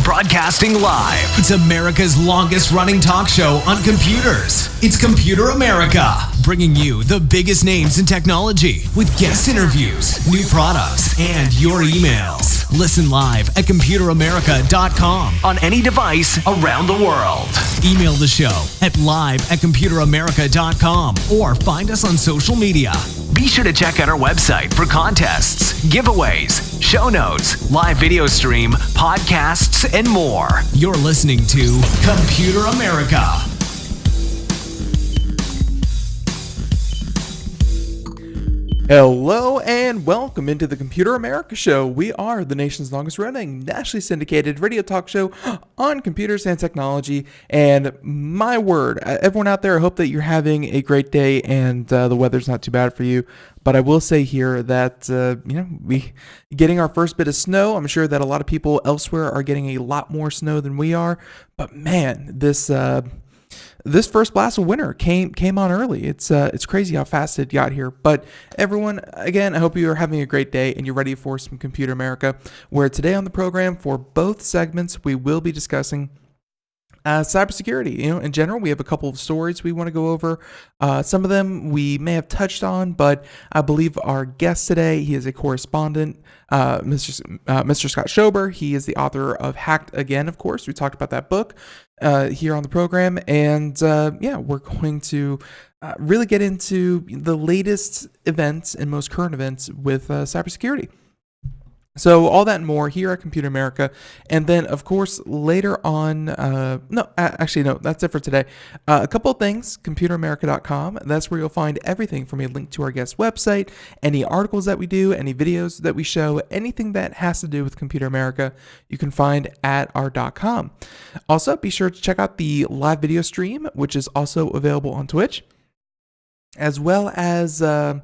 Broadcasting live. It's America's longest running talk show on computers. It's Computer America, bringing you the biggest names in technology with guest interviews, new products, and your emails. Listen live at computeramerica.com on any device around the world. Email the show at live@computeramerica.com or find us on social media. Be sure to check out our website for contests, giveaways, show notes, live video stream, podcasts, and more. You're listening to Computer America. Hello and welcome into the Computer America Show. We are the nation's longest running, nationally syndicated radio talk show on computers and technology. And my word, everyone out there, I hope that you're having a great day and the weather's not too bad for you. But I will say here that, we getting our first bit of snow. I'm sure that a lot of people elsewhere are getting a lot more snow than we are. But man, this first blast of winter came on early. It's crazy how fast it got here. But everyone, again, I hope you are having a great day and you're ready for some Computer America, where today on the program for both segments we will be discussing cybersecurity. In general, we have a couple of stories we want to go over. Some of them we may have touched on, but I believe our guest today, he is a correspondent, Mr. Scott Schober. He is the author of Hacked Again, of course. We talked about that book here on the program. And we're going to really get into the latest events and most current events with cybersecurity. So all that and more here at Computer America. And then, of course, later on, that's it for today. A couple of things, computeramerica.com. That's where you'll find everything from a link to our guest website, any articles that we do, any videos that we show, anything that has to do with Computer America, you can find at our .com. Also, be sure to check out the live video stream, which is also available on Twitch, as well as our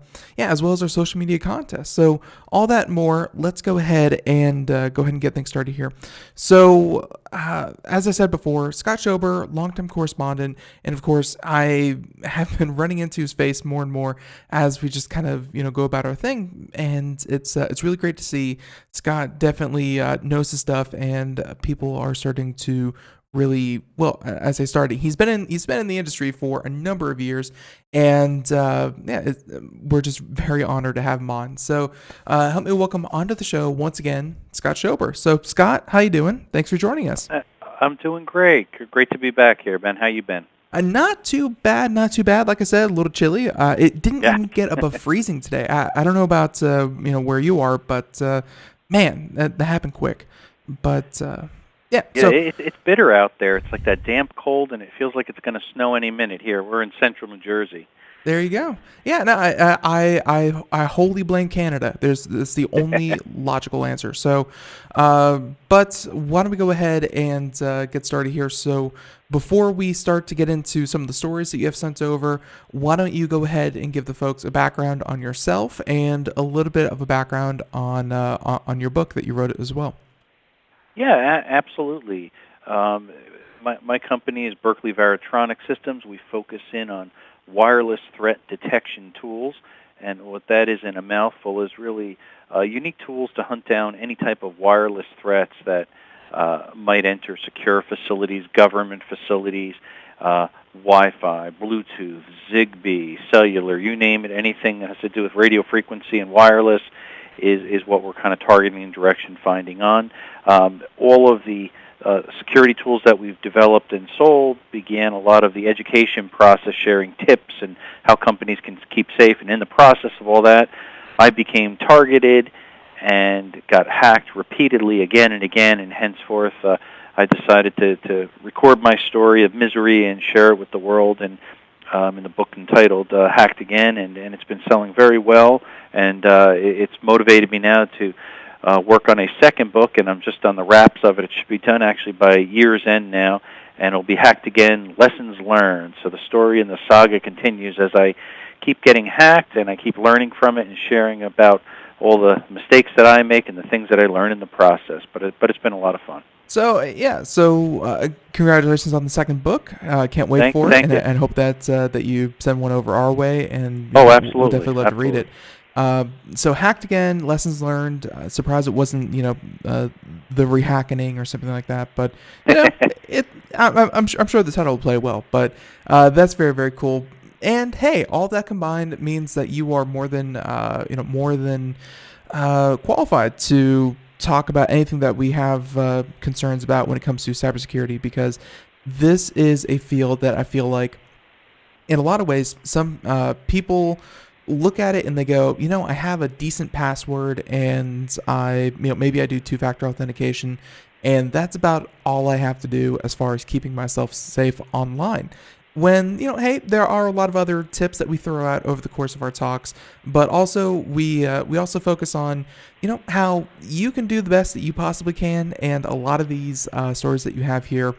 social media contest. So all that and more, let's go ahead and get things started here. So as I said before, Scott Schober, longtime correspondent, and of course I have been running into his face more and more as we just kind of go about our thing, and it's really great to see. Scott definitely knows his stuff, and people are starting to really, well, as I started, he's been in the industry for a number of years, and we're just very honored to have him on. So help me welcome onto the show once again, Scott Schober. So Scott, how you doing? Thanks for joining us. I'm doing great. Great to be back here, Ben. How you been? Not too bad. Like I said, a little chilly. It didn't even get above freezing today. I don't know about where you are, but man, that happened quick. But it's bitter out there. It's like that damp cold, and it feels like it's going to snow any minute here. We're in central New Jersey. There you go. Yeah, no, I wholly blame Canada. That's the only logical answer. So, but why don't we go ahead and get started here? So before we start to get into some of the stories that you have sent over, why don't you go ahead and give the folks a background on yourself and a little bit of a background on your book that you wrote as well. Yeah, absolutely. My company is Berkeley Varitronics Systems. We focus in on wireless threat detection tools, and what that is in a mouthful is really unique tools to hunt down any type of wireless threats that might enter secure facilities, government facilities, Wi-Fi, Bluetooth, Zigbee, cellular, you name it, anything that has to do with radio frequency and wireless is what we're kind of targeting and direction finding on. All of the security tools that we've developed and sold began a lot of the education process, sharing tips and how companies can keep safe. And in the process of all that, I became targeted and got hacked repeatedly again and again, and henceforth I decided to record my story of misery and share it with the world, and in the book entitled Hacked Again, and it's been selling very well, and it's motivated me now to work on a second book, and I'm just on the wraps of it. It should be done actually by year's end now, and it'll be Hacked Again, Lessons Learned. So the story and the saga continues as I keep getting hacked, and I keep learning from it and sharing about all the mistakes that I make and the things that I learn in the process. But it's been a lot of fun. So congratulations on the second book. Can't wait for it, and hope that you send one over our way. And absolutely, we'll definitely love to read it. So Hacked Again, Lessons Learned. Surprised it wasn't the rehackening or something like that, but I'm sure the title will play well. But that's very, very cool. And hey, all that combined means that you are more than qualified to talk about anything that we have concerns about when it comes to cybersecurity, because this is a field that I feel like, in a lot of ways, some people look at it and they go, I have a decent password, and maybe I do two-factor authentication, and that's about all I have to do as far as keeping myself safe online. When, hey, there are a lot of other tips that we throw out over the course of our talks, but also we also focus on, how you can do the best that you possibly can. And a lot of these stories that you have here,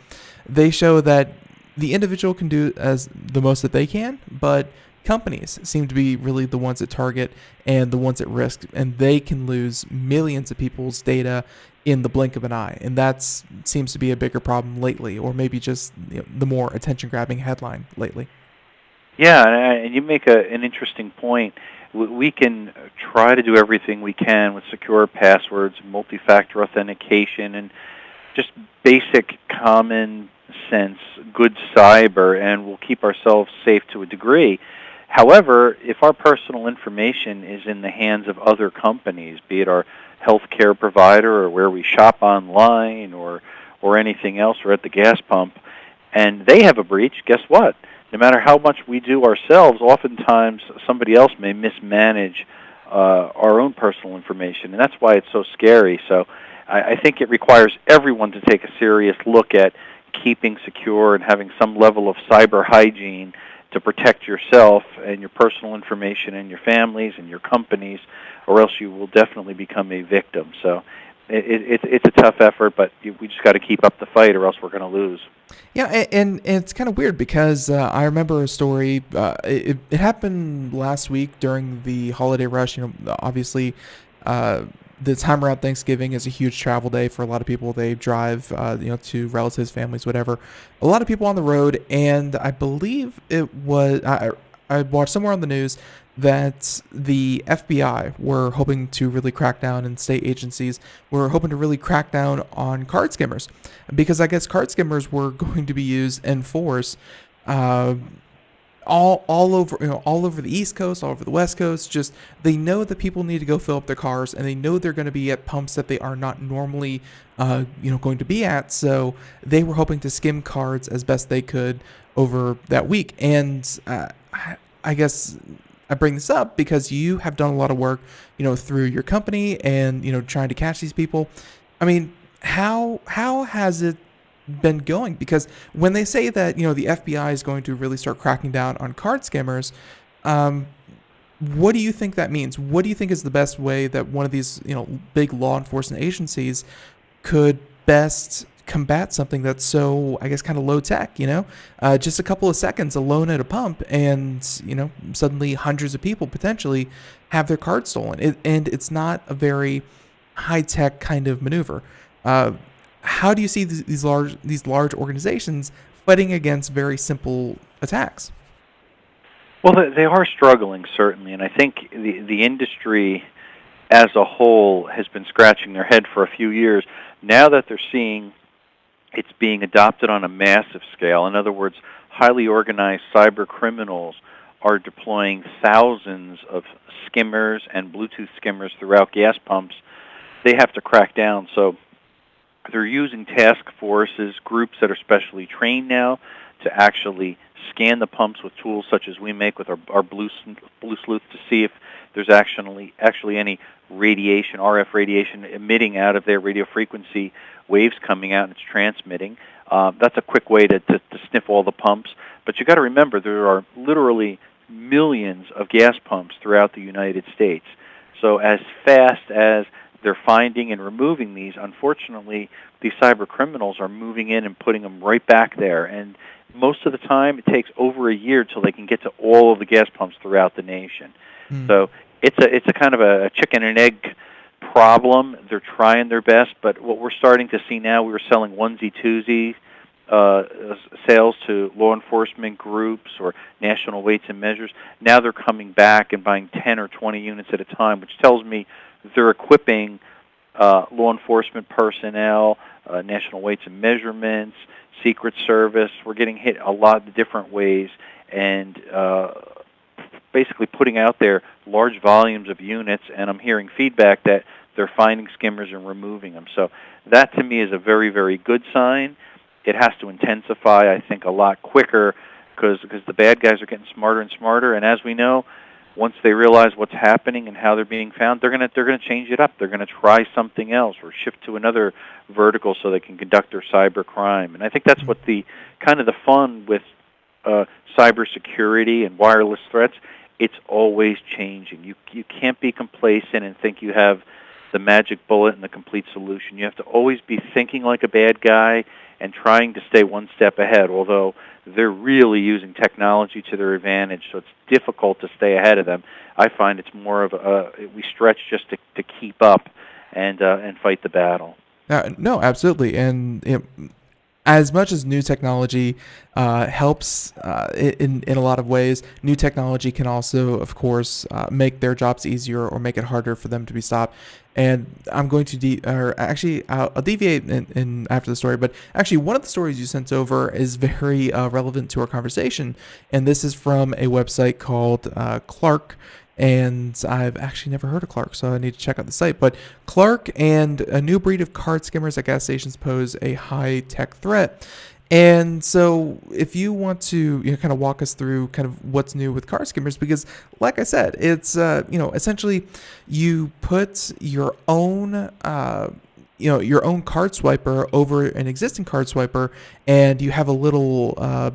they show that the individual can do as the most that they can, but companies seem to be really the ones at target and the ones at risk, and they can lose millions of people's data in the blink of an eye, and that seems to be a bigger problem lately, or maybe just the more attention-grabbing headline lately. Yeah, and you make an interesting point. We can try to do everything we can with secure passwords, multi-factor authentication, and just basic common sense, good cyber, and we'll keep ourselves safe to a degree. However, if our personal information is in the hands of other companies, be it our healthcare provider or where we shop online or anything else, or at the gas pump, and they have a breach, guess what? No matter how much we do ourselves, oftentimes somebody else may mismanage our own personal information, and that's why it's so scary. So I think it requires everyone to take a serious look at keeping secure and having some level of cyber hygiene to protect yourself and your personal information and your families and your companies, or else you will definitely become a victim. So it's a tough effort, but we just got to keep up the fight, or else we're going to lose. Yeah, and it's kind of weird because I remember a story. It happened last week during the holiday rush. Obviously, the time around Thanksgiving is a huge travel day for a lot of people. They drive, to relatives, families, whatever. A lot of people on the road, and I believe it was I watched somewhere on the news that the FBI were hoping to really crack down, and state agencies were hoping to really crack down on card skimmers, because I guess card skimmers were going to be used in force all over the East Coast, all over the West Coast. Just, they know that people need to go fill up their cars, and they know they're going to be at pumps that they are not normally going to be at. So they were hoping to skim cards as best they could over that week. And I guess I bring this up because you have done a lot of work, through your company and, trying to catch these people. I mean, how has it been going? Because when they say that, the FBI is going to really start cracking down on card skimmers, what do you think that means? What do you think is the best way that one of these, big law enforcement agencies could best combat something that's so, I guess, kind of low tech, just a couple of seconds alone at a pump, and, suddenly hundreds of people potentially have their cards stolen. And it's not a very high tech kind of maneuver. How do you see these large organizations fighting against very simple attacks? Well, they are struggling, certainly, and I think the industry as a whole has been scratching their head for a few years. Now that they're seeing it's being adopted on a massive scale, in other words, highly organized cyber criminals are deploying thousands of skimmers and Bluetooth skimmers throughout gas pumps, they have to crack down. So They're using task forces, groups that are specially trained now to actually scan the pumps with tools such as we make with our Blue Sleuth to see if there's actually any radiation, RF radiation emitting out of their radio frequency waves coming out and it's transmitting. That's a quick way to sniff all the pumps. But you got to remember there are literally millions of gas pumps throughout the United States. So as fast as they're finding and removing these, unfortunately, these cyber criminals are moving in and putting them right back there. And most of the time, it takes over a year till they can get to all of the gas pumps throughout the nation. So it's a kind of a chicken and egg problem. They're trying their best, but what we're starting to see now, we were selling onesie-twosie sales to law enforcement groups or national weights and measures. Now they're coming back and buying 10 or 20 units at a time, which tells me they're equipping law enforcement personnel, national weights and measurements, Secret Service. We're getting hit a lot of different ways, and basically putting out there large volumes of units, and I'm hearing feedback that they're finding skimmers and removing them. So that to me is a very, very good sign. It has to intensify, I think, a lot quicker because the bad guys are getting smarter and smarter, and as we know, once they realize what's happening and how they're being found, they're going to change it up. They're going to try something else or shift to another vertical so they can conduct their cyber crime. And I think that's what the kind of the fun with cybersecurity and wireless threats. It's always changing. You can't be complacent and think you have the magic bullet and the complete solution. You have to always be thinking like a bad guy and trying to stay one step ahead, although they're really using technology to their advantage, so it's difficult to stay ahead of them. I find it's more of we stretch just to keep up and fight the battle. No, absolutely. And as much as new technology helps in a lot of ways, new technology can also, of course, make their jobs easier or make it harder for them to be stopped. And I'm going to I'll deviate in after the story, but actually one of the stories you sent over is very relevant to our conversation, and this is from a website called Clark. And I've actually never heard of Clark, so I need to check out the site. But Clark and a new breed of card skimmers at gas stations pose a high-tech threat. And so if you want to kind of walk us through kind of what's new with card skimmers, because like I said, it's, essentially you put your own your own card swiper over an existing card swiper, and you have a little, a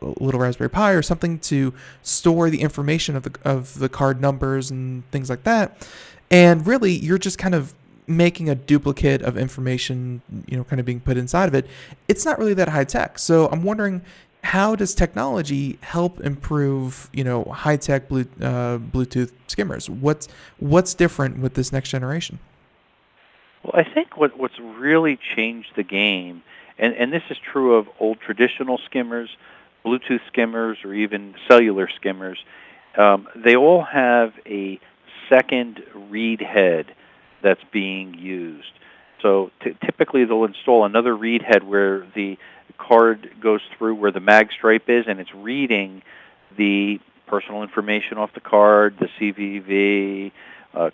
little Raspberry Pi or something to store the information of the card numbers and things like that. And really, you're just kind of making a duplicate of information, kind of being put inside of it. It's not really that high tech. So I'm wondering, how does technology help improve, high tech Bluetooth skimmers? What's different with this next generation? Well, I think what's really changed the game, and this is true of old traditional skimmers, Bluetooth skimmers, or even cellular skimmers, they all have a second read head that's being used. So typically they'll install another read head where the card goes through where the mag stripe is, and it's reading the personal information off the card, the CVV,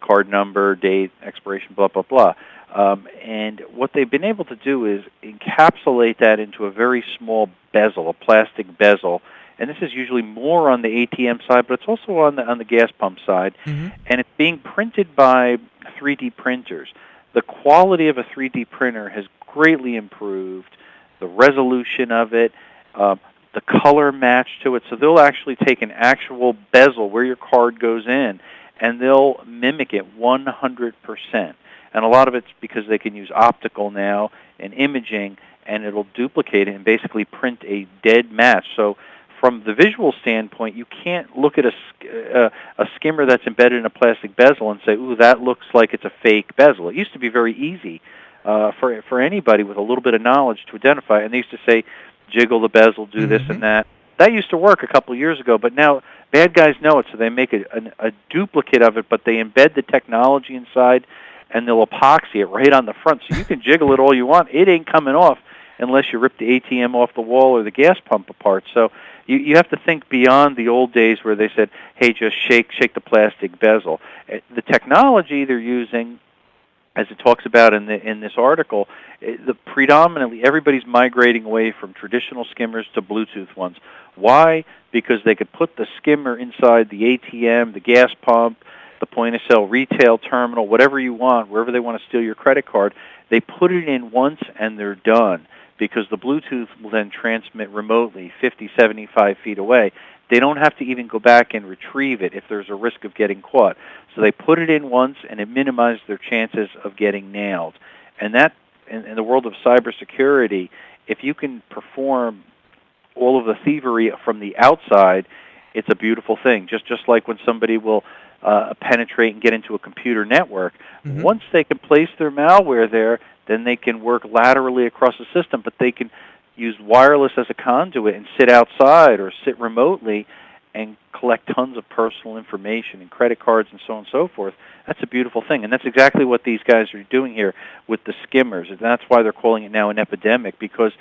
card number, date, expiration, blah, blah, blah. And what they've been able to do is encapsulate that into a very small bezel, a plastic bezel. And this is usually more on the ATM side, but it's also on the gas pump side. Mm-hmm. And it's being printed by 3D printers. The quality of a 3D printer has greatly improved, the resolution of it, the color match to it. So they'll actually take an actual bezel where your card goes in, and they'll mimic it 100%. And a lot of it's because they can use optical now and imaging, and it'll duplicate it and basically print a dead match. So from the visual standpoint, you can't look at a skimmer that's embedded in a plastic bezel and say, ooh, that looks like it's a fake bezel. It used to be very easy for anybody with a little bit of knowledge to identify. And they used to say, jiggle the bezel, do this and that. That used to work a couple of years ago, but now bad guys know it, so they make a duplicate of it, but they embed the technology inside, and they'll epoxy it right on the front. So you can jiggle it all you want. It ain't coming off unless you rip the ATM off the wall or the gas pump apart. So you have to think beyond the old days where they said, hey, just shake the plastic bezel. The technology they're using as it talks about in this article, predominantly everybody's migrating away from traditional skimmers to Bluetooth ones. Why? Because they could put the skimmer inside the ATM, the gas pump, the point-of-sale retail terminal, whatever you want, wherever they want to steal your credit card. They put it in once and they're done, because the Bluetooth will then transmit remotely 50, 75 feet away. They don't have to even go back and retrieve it if there's a risk of getting caught. So they put it in once, and it minimizes their chances of getting nailed. And that, in the world of cybersecurity, if you can perform all of the thievery from the outside, it's a beautiful thing. Just like when somebody will penetrate and get into a computer network. Mm-hmm. Once they can place their malware there, then they can work laterally across the system, but they can use wireless as a conduit and sit outside or sit remotely and collect tons of personal information and credit cards and so on and so forth. That's a beautiful thing, and that's exactly what these guys are doing here with the skimmers, and that's why they're calling it now an epidemic, because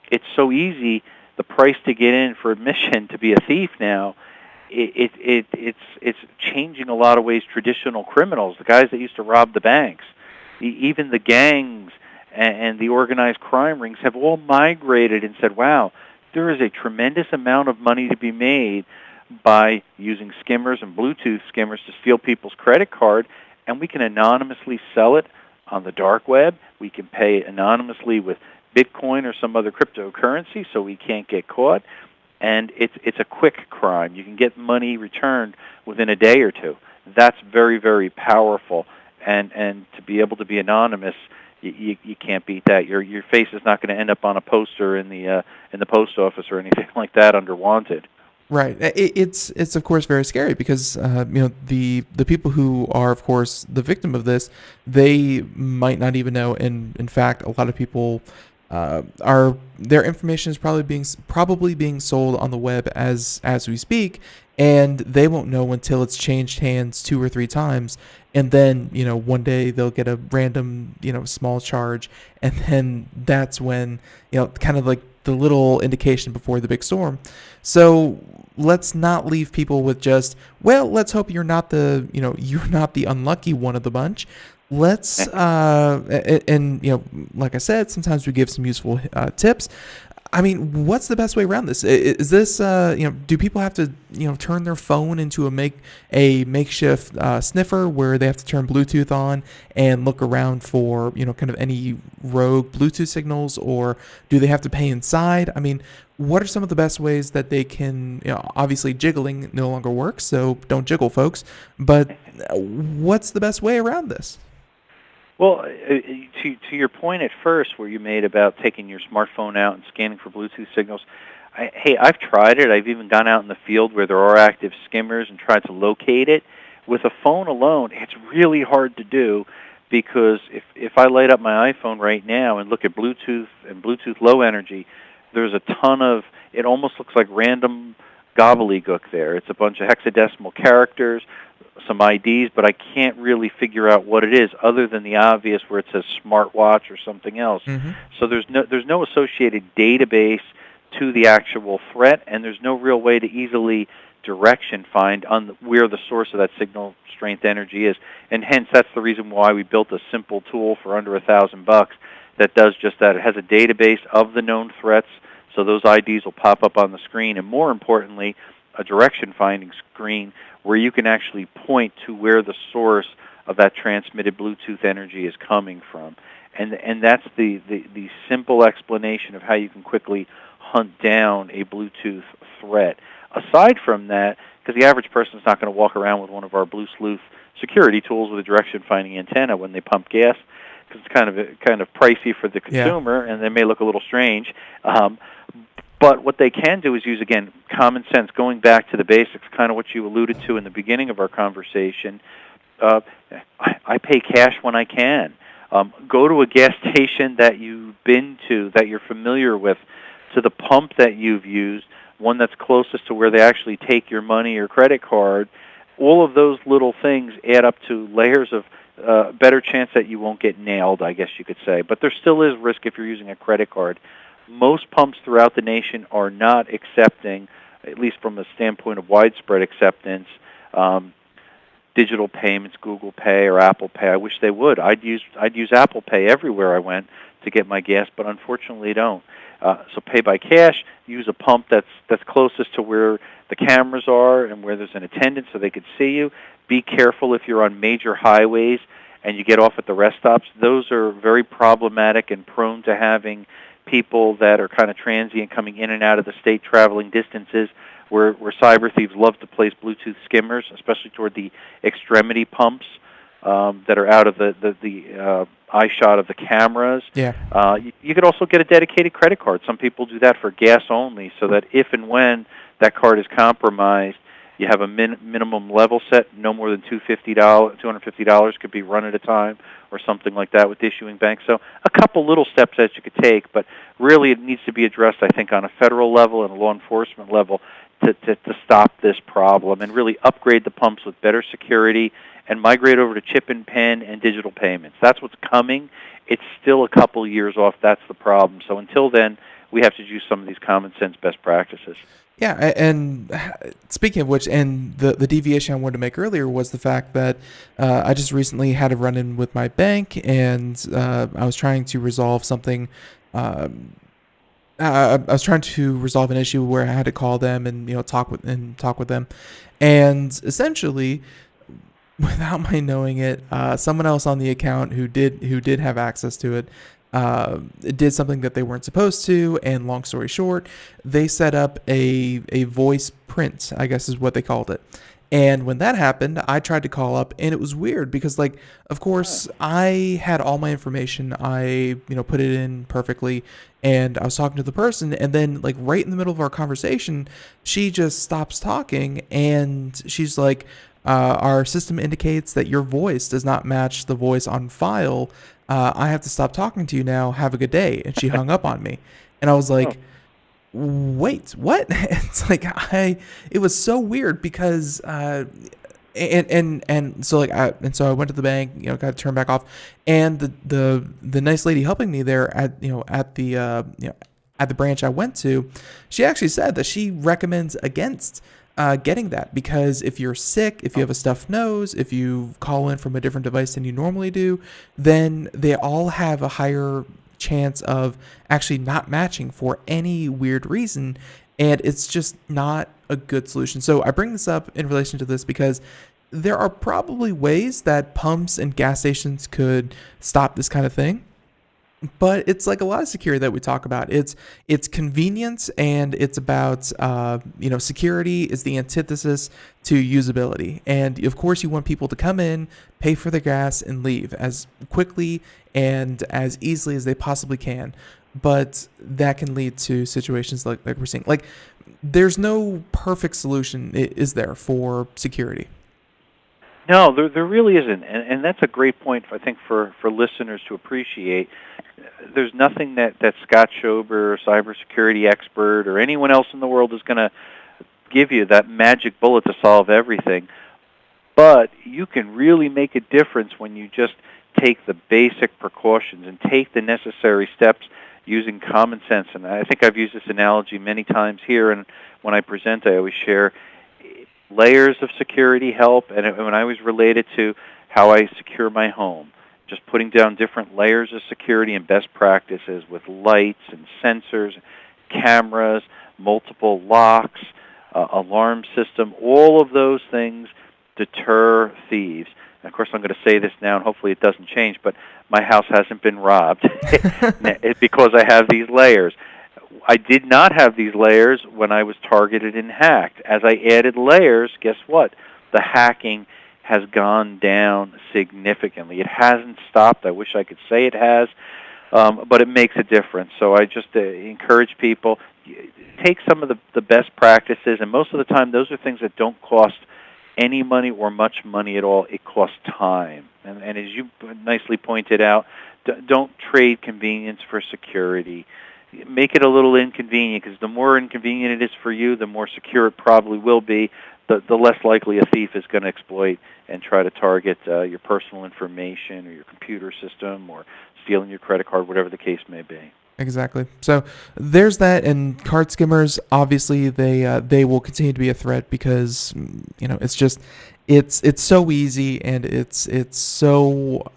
it's so easy, the price to get in for admission to be a thief now. It's changing a lot of ways traditional criminals, the guys that used to rob the banks, even the gangs and the organized crime rings have all migrated and said, wow, there is a tremendous amount of money to be made by using skimmers and Bluetooth skimmers to steal people's credit card, and we can anonymously sell it on the dark web. We can pay anonymously with Bitcoin or some other cryptocurrency so we can't get caught. And it's a quick crime. You can get money returned within a day or two. That's very, very powerful. And to be able to be anonymous, you can't beat that. Your face is not going to end up on a poster in the post office or anything like that under wanted. Right. It's of course very scary because the people who are of course the victim of this, they might not even know. And in fact, a lot of people their information is probably being sold on the web as we speak, and they won't know until it's changed hands 2 or 3 times, and then one day they'll get a random small charge, and then that's when kind of like the little indication before the big storm. So let's not leave people with just, well, let's hope you're not the unlucky one of the bunch. Let's like I said, sometimes we give some useful tips. I mean, what's the best way around this? Is this do people have to turn their phone into a makeshift sniffer where they have to turn Bluetooth on and look around for kind of any rogue Bluetooth signals, or do they have to pay inside? I mean, what are some of the best ways that they can? Obviously, jiggling no longer works, so don't jiggle, folks. But what's the best way around this? Well, to your point at first where you made about taking your smartphone out and scanning for Bluetooth signals, I've tried it. I've even gone out in the field where there are active skimmers and tried to locate it. With a phone alone, it's really hard to do, because if I light up my iPhone right now and look at Bluetooth and Bluetooth low energy, there's a ton of, it almost looks like random gobbledygook there. It's a bunch of hexadecimal characters, some IDs, but I can't really figure out what it is other than the obvious where it says smartwatch or something else. Mm-hmm. So there's no associated database to the actual threat, and there's no real way to easily direction find on where the source of that signal strength energy is. And hence that's the reason why we built a simple tool for under $1,000 that does just that. It has a database of the known threats, so those IDs will pop up on the screen, and more importantly, a direction finding screen where you can actually point to where the source of that transmitted Bluetooth energy is coming from. And that's the simple explanation of how you can quickly hunt down a Bluetooth threat. Aside from that, because the average person is not going to walk around with one of our Blue Sleuth security tools with a direction finding antenna when they pump gas, because it's kind of pricey for the consumer, and they may look a little strange. But what they can do is use, again, common sense, going back to the basics, kind of what you alluded to in the beginning of our conversation. I pay cash when I can. Go to a gas station that you've been to, that you're familiar with, to the pump that you've used, one that's closest to where they actually take your money or credit card. All of those little things add up to layers of better chance that you won't get nailed, I guess you could say. But there still is risk if you're using a credit card. Most pumps throughout the nation are not accepting, at least from a standpoint of widespread acceptance, digital payments, Google Pay or Apple Pay. I wish they would. I'd use Apple Pay everywhere I went to get my gas, but unfortunately they don't. So pay by cash. Use a pump that's closest to where the cameras are and where there's an attendant so they could see you. Be careful if you're on major highways and you get off at the rest stops. Those are very problematic and prone to having people that are kind of transient coming in and out of the state traveling distances where cyber thieves love to place Bluetooth skimmers, especially toward the extremity pumps that are out of the eye shot of the cameras. Yeah. You could also get a dedicated credit card. Some people do that for gas only, so that if and when that card is compromised, you have a minimum level set. No more than $250 could be run at a time, or something like that with the issuing bank. So a couple little steps that you could take, but really it needs to be addressed, I think, on a federal level and a law enforcement level to stop this problem and really upgrade the pumps with better security and migrate over to chip and pen and digital payments. That's what's coming. It's still a couple years off. That's the problem. So until then, we have to use some of these common sense best practices. Yeah, and speaking of which, and the deviation I wanted to make earlier was the fact that I just recently had a run-in with my bank, and I was trying to resolve something. I was trying to resolve an issue where I had to call them and talk with them, and essentially, without my knowing it, someone else on the account who did have access to it did something that they weren't supposed to, and long story short, they set up a voice print, I guess is what they called it. And when that happened, I tried to call up, and it was weird because, like, of course, I had all my information. I, put it in perfectly, and I was talking to the person, and then, like, right in the middle of our conversation, she just stops talking, and she's like, our system indicates that your voice does not match the voice on file. I have to stop talking to you now. Have a good day. And she hung up on me. And I was like, wait, what? It's like, it was so weird because, so I went to the bank, got to turn back off. And the nice lady helping me there at the branch I went to, she actually said that she recommends against getting that, because if you're sick, if you have a stuffed nose, if you call in from a different device than you normally do, then they all have a higher chance of actually not matching for any weird reason, and it's just not a good solution. So I bring this up in relation to this because there are probably ways that pumps and gas stations could stop this kind of thing. But it's like a lot of security that we talk about. It's convenience, and it's about security is the antithesis to usability. And of course, you want people to come in, pay for their gas, and leave as quickly and as easily as they possibly can. But that can lead to situations like we're seeing. Like, there's no perfect solution, is there, for security? No, there really isn't, and that's a great point, I think, for listeners to appreciate. There's nothing that Scott Schober, cybersecurity expert, or anyone else in the world is going to give you that magic bullet to solve everything. But you can really make a difference when you just take the basic precautions and take the necessary steps using common sense. And I think I've used this analogy many times here, and when I present, I always share layers of security help, and when I was related to how I secure my home, just putting down different layers of security and best practices with lights and sensors, cameras, multiple locks, alarm system, all of those things deter thieves. And of course, I'm going to say this now, and hopefully it doesn't change, but my house hasn't been robbed because I have these layers. I did not have these layers when I was targeted and hacked. As I added layers, guess what? The hacking has gone down significantly. It hasn't stopped. I wish I could say it has, but it makes a difference. So I just encourage people, take some of the best practices, and most of the time those are things that don't cost any money or much money at all. It costs time. And as you nicely pointed out, don't trade convenience for security. Make it a little inconvenient, because the more inconvenient it is for you, the more secure it probably will be. The less likely a thief is going to exploit and try to target your personal information or your computer system or stealing your credit card, whatever the case may be. Exactly. So there's that, and card skimmers, obviously they will continue to be a threat because it's just it's so easy, and it's so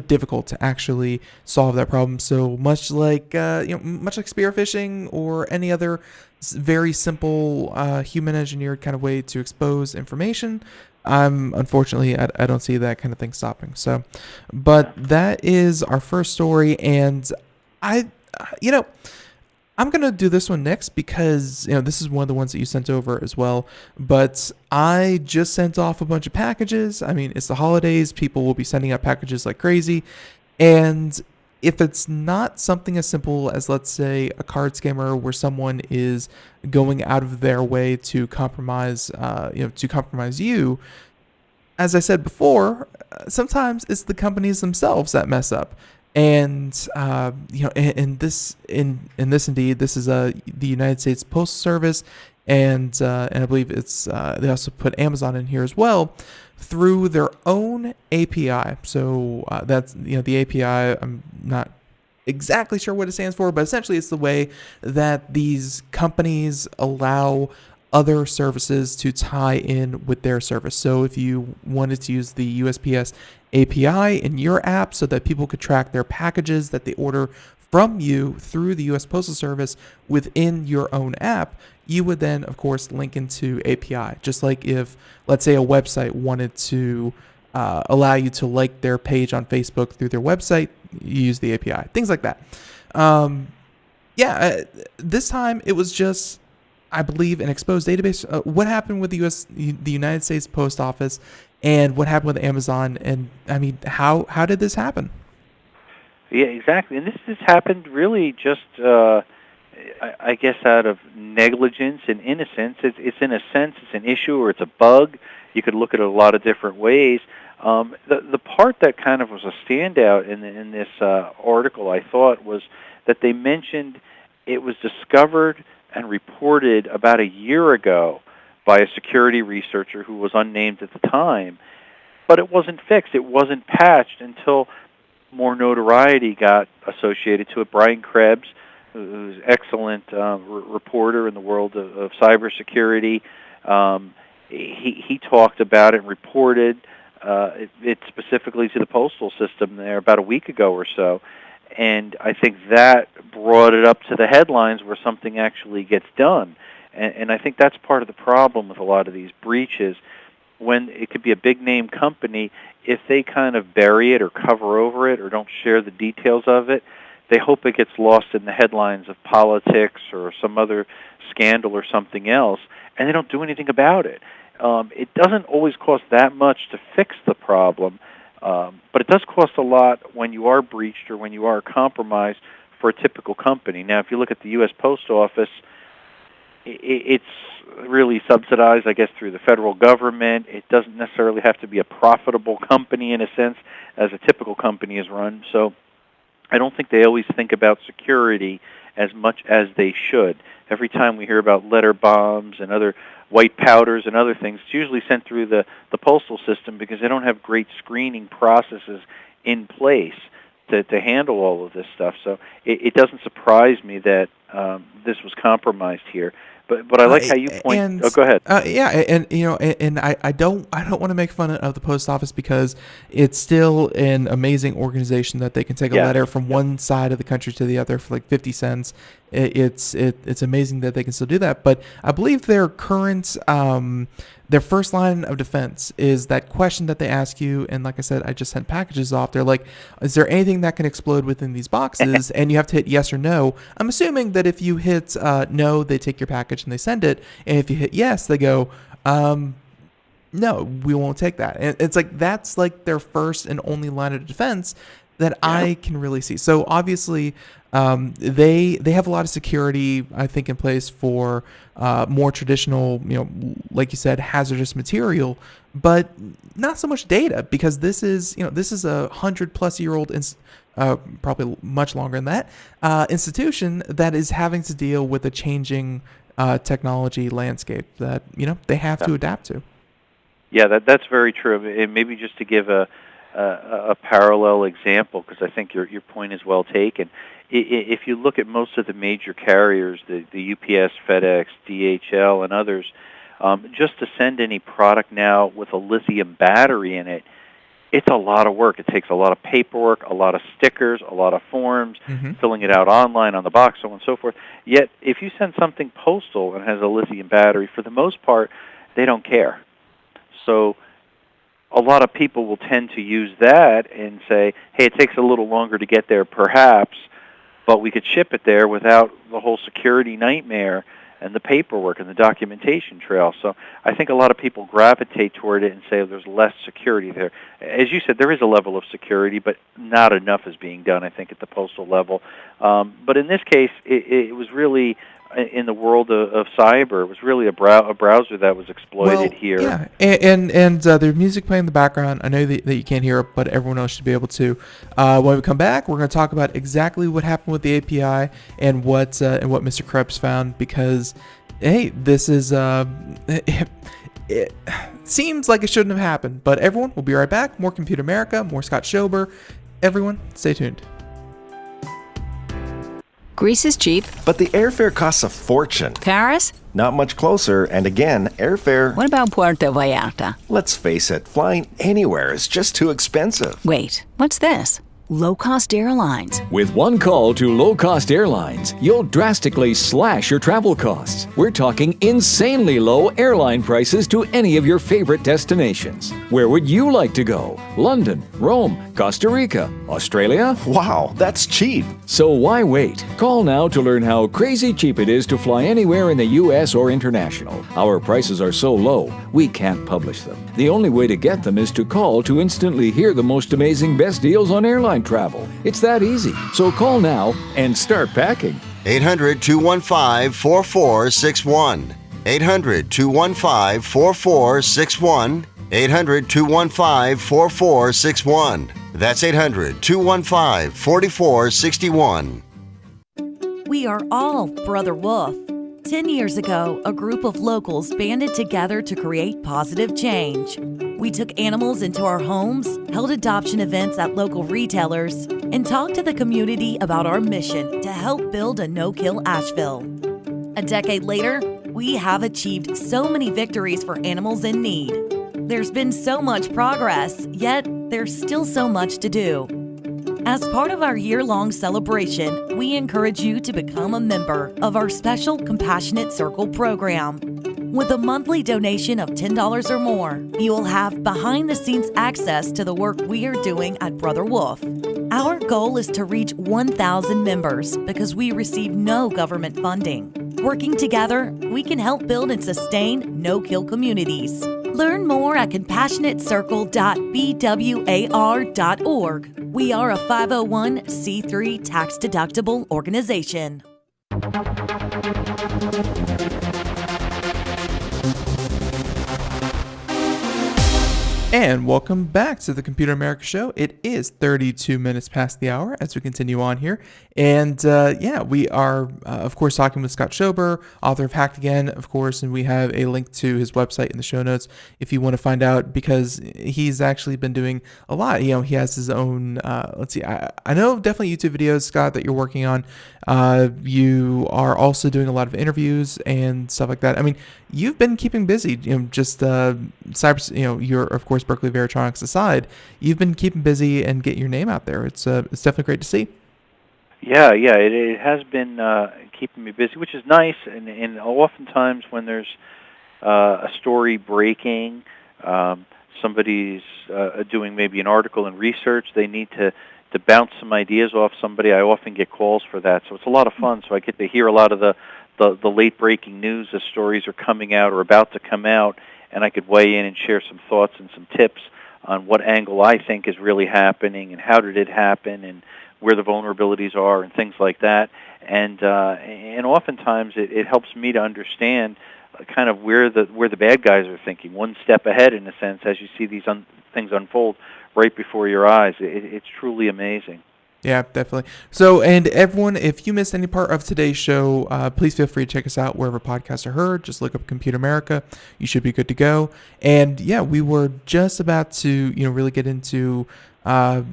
difficult to actually solve that problem. So much like much like spearphishing or any other very simple human engineered kind of way to expose information. Unfortunately, I don't see that kind of thing stopping. So, but that is our first story, and I, you know, I'm gonna do this one next because this is one of the ones that you sent over as well. But I just sent off a bunch of packages. I mean, it's the holidays; people will be sending out packages like crazy, and if it's not something as simple as, let's say, a card scammer where someone is going out of their way to compromise, to compromise you, as I said before, sometimes it's the companies themselves that mess up. And in this indeed, this is the United States Postal Service, and I believe it's they also put Amazon in here as well through their own API. So that's the API. I'm not exactly sure what it stands for, but essentially it's the way that these companies allow other services to tie in with their service. So if you wanted to use the USPS API in your app so that people could track their packages that they order from you through the US Postal Service within your own app, you would then, of course, link into API. Just like if, let's say, a website wanted to allow you to like their page on Facebook through their website, you use the API. Things like that. This time it was just, I believe, an exposed database. What happened with the United States Post Office, and what happened with Amazon? And I mean, how did this happen? Yeah, exactly. And this happened really just, I guess, out of negligence and innocence. It's in a sense, it's an issue or it's a bug. You could look at it a lot of different ways. The part that kind of was a standout in this article, I thought, was that they mentioned it was discovered and reported about a year ago by a security researcher who was unnamed at the time, but it wasn't fixed. It wasn't patched until more notoriety got associated to it. Brian Krebs, who's an excellent reporter in the world of cybersecurity, he talked about it and reported it specifically to the postal system there about a week ago or so. And I think that brought it up to the headlines where something actually gets done. And I think that's part of the problem with a lot of these breaches. When it could be a big-name company, if they kind of bury it or cover over it or don't share the details of it, they hope it gets lost in the headlines of politics or some other scandal or something else, and they don't do anything about it. It doesn't always cost that much to fix the problem, but it does cost a lot when you are breached or when you are compromised for a typical company. Now, if you look at the U.S. Post Office, it's really subsidized, I guess, through the federal government. It doesn't necessarily have to be a profitable company in a sense as a typical company is run. So I don't think they always think about security as much as they should. Every time we hear about letter bombs and other white powders and other things, it's usually sent through the postal system because they don't have great screening processes in place to handle all of this stuff. So it doesn't surprise me that this was compromised here. But I like how you point. Go ahead. And I don't want to make fun of the post office because it's still an amazing organization that they can take a letter from one side of the country to the other for like 50 cents. It's amazing that they can still do that. But I believe their current their first line of defense is that question that they ask you. And like I said, I just sent packages off. They're like, is there anything that can explode within these boxes? And you have to hit yes or no. I'm assuming that if you hit no, they take your package and they send it. And if you hit yes, they go, no, we won't take that. And it's like, that's like their first and only line of defense that I can really see. So obviously, they have a lot of security, I think, in place for more traditional, like you said, hazardous material, but not so much data, because this is a 100-plus-year-old, probably much longer than that, institution that is having to deal with a changing technology landscape that they have to adapt to. Yeah, that's very true. And maybe just to give a parallel example, because I think your point is well taken. If you look at most of the major carriers, the UPS, FedEx, DHL, and others, Just to send any product now with a lithium battery in it, it's a lot of work. It takes a lot of paperwork, a lot of stickers, a lot of forms, filling it out online on the box, so on and so forth. Yet, if you send something postal and has a lithium battery, for the most part, they don't care. So a lot of people will tend to use that and say, hey, it takes a little longer to get there perhaps, but we could ship it there without the whole security nightmare and the paperwork and the documentation trail. So I think a lot of people gravitate toward it and say there's less security there. As you said, there is a level of security, but not enough is being done, I think, at the postal level. But in this case, it was really, in the world of cyber, it was really a browser that was exploited here. Yeah, and there's music playing in the background. I know that you can't hear it, but everyone else should be able to. When we come back, we're going to talk about exactly what happened with the API and what Mr. Krebs found, because, hey, this is it seems like it shouldn't have happened. But everyone, we'll be right back. More Computer America, more Scott Schober. Everyone, stay tuned. Greece is cheap. But the airfare costs a fortune. Paris? Not much closer, and again, airfare... What about Puerto Vallarta? Let's face it, flying anywhere is just too expensive. Wait, what's this? Low-cost airlines. With one call to low-cost airlines, you'll drastically slash your travel costs. We're talking insanely low airline prices to any of your favorite destinations. Where would you like to go? London, Rome, Costa Rica, Australia? Wow, that's cheap. So why wait? Call now to learn how crazy cheap it is to fly anywhere in the U.S. or international. Our prices are so low, we can't publish them. The only way to get them is to call to instantly hear the most amazing best deals on airline travel. It's that easy. So call now and start packing. 800-215-4461. 800-215-4461. 800-215-4461. That's 800-215-4461. We are all Brother Wolf. 10 years ago, a group of locals banded together to create positive change. We took animals into our homes, held adoption events at local retailers, and talked to the community about our mission to help build a no-kill Asheville. A decade later, we have achieved so many victories for animals in need. There's been so much progress, yet there's still so much to do. As part of our year-long celebration, we encourage you to become a member of our special Compassionate Circle program. With a monthly donation of $10 or more, you will have behind-the-scenes access to the work we are doing at Brother Wolf. Our goal is to reach 1,000 members because we receive no government funding. Working together, we can help build and sustain no-kill communities. Learn more at compassionatecircle.bwar.org. We are a 501c3 tax-deductible organization. And welcome back to the Computer America Show. It is 32 minutes past the hour as we continue on here. And we are, of course, talking with Scott Schober, author of Hacked Again, of course, and we have a link to his website in the show notes if you want to find out, because he's actually been doing a lot. You know, he has his own, I know definitely YouTube videos, Scott, that you're working on. You are also doing a lot of interviews and stuff like that. I mean, you've been keeping busy, just cyber, you're, of course, Berkeley Varitronics aside, you've been keeping busy and getting your name out there. It's definitely great to see. Yeah, it has been keeping me busy, which is nice. And oftentimes when there's a story breaking, somebody's doing maybe an article and research, they need to bounce some ideas off somebody. I often get calls for that, so it's a lot of fun. So I get to hear a lot of the late breaking news as stories are coming out or about to come out, and I could weigh in and share some thoughts and some tips on what angle I think is really happening and how did it happen and where the vulnerabilities are and things like that. And oftentimes it helps me to understand kind of where the bad guys are thinking, one step ahead in a sense, as you see these things unfold right before your eyes. It's truly amazing. Yeah, definitely. So, and everyone, if you missed any part of today's show, please feel free to check us out wherever podcasts are heard. Just look up Computer America. You should be good to go. And yeah, we were just about to, really get into, not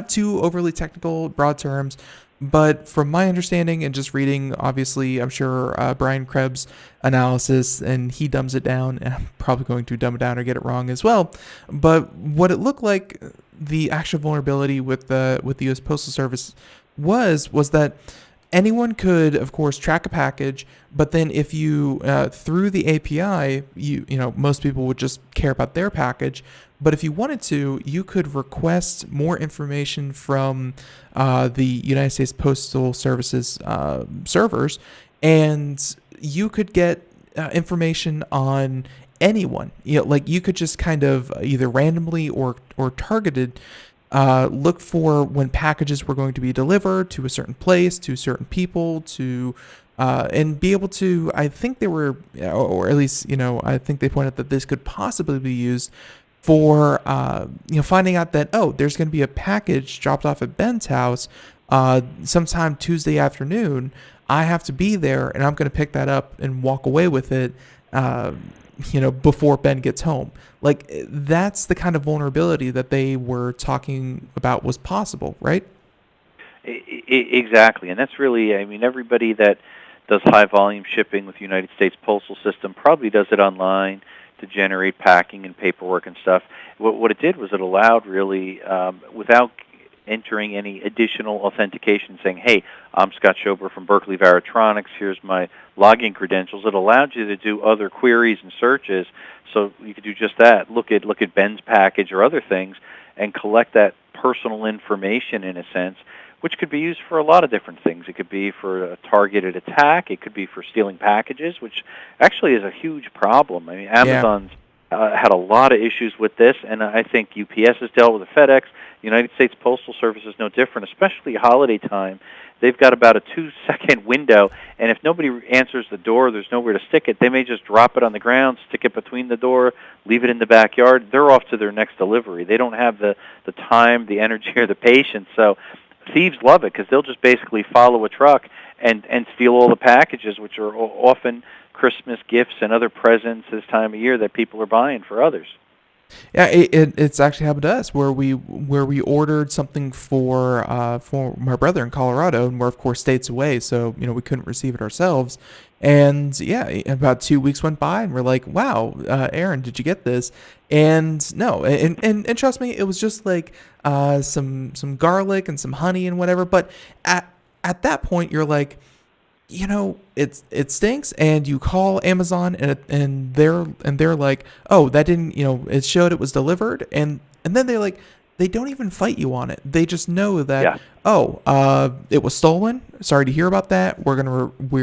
too overly technical, broad terms, But from my understanding and just reading, obviously, I'm sure Brian Krebs' analysis, and he dumbs it down, and I'm probably going to dumb it down or get it wrong as well. But what it looked like, the actual vulnerability with the U.S. Postal Service was that anyone could, of course, track a package, but then if you through the API, most people would just care about their package. But if you wanted to, you could request more information from the United States Postal Service's servers, and you could get information on anyone. Like you could just kind of either randomly or targeted look for when packages were going to be delivered to a certain place, to certain people, and be able to. I think they were, or at least I think they pointed out that this could possibly be used for finding out that there's going to be a package dropped off at Ben's house sometime Tuesday afternoon. I have to be there, and I'm going to pick that up and walk away with it before Ben gets home. Like, that's the kind of vulnerability that they were talking about was possible, right? Exactly, and that's really, everybody that does high volume shipping with the United States Postal System probably does it online to generate packing and paperwork and stuff. What it did was it allowed really, without entering any additional authentication, saying, hey, I'm Scott Schober from Berkeley Varitronics, here's my login credentials. It allowed you to do other queries and searches, so you could do just that. Look at Ben's package or other things and collect that personal information in a sense, which could be used for a lot of different things. It could be for a targeted attack. It could be for stealing packages, which actually is a huge problem. Amazon's had a lot of issues with this, and I think UPS has dealt with it, FedEx. The United States Postal Service is no different, especially holiday time. They've got about a 2-second window, and if nobody answers the door, there's nowhere to stick it. They may just drop it on the ground, stick it between the door, leave it in the backyard. They're off to their next delivery. They don't have the time, the energy, or the patience. So thieves love it because they'll just basically follow a truck and steal all the packages, which are often Christmas gifts and other presents this time of year that people are buying for others. Yeah, it's actually happened to us where we ordered something for my brother in Colorado, and we're of course states away, so we couldn't receive it ourselves. And yeah, about 2 weeks went by, and we're like, "Wow, Aaron, did you get this?" And no, and trust me, it was just like some garlic and some honey and whatever. But at that point, you're like, it stinks, and you call Amazon, and they're like, oh, that didn't, it showed it was delivered, and then they don't even fight you on it. They just know that, it was stolen. Sorry to hear about that. We're